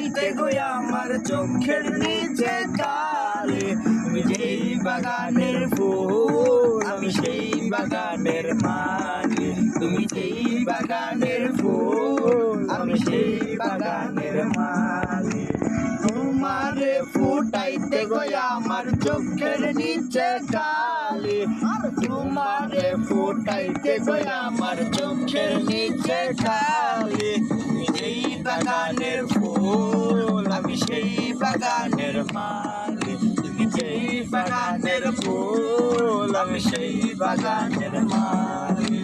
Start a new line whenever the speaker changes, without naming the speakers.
ফুটাইতে গো আমার চোখের নিচে কালি। তুমি যেই বাগানের ফুল আমি সেই বাগানের মালি। তুমি যেই বাগানের ফুল আমি সেই বাগানের মালি। তোমারে ফুটাইতে গো আমার চোখের নিচে কালি। তোমারে ফুটাইতে গো আমার চোখের নিচে কালি। তুমি যেই বাগানের ফুল আমি সেই বাগানের মালি। তুমি যেই বাগানের ফুল আমি সেই বাগানের মালি।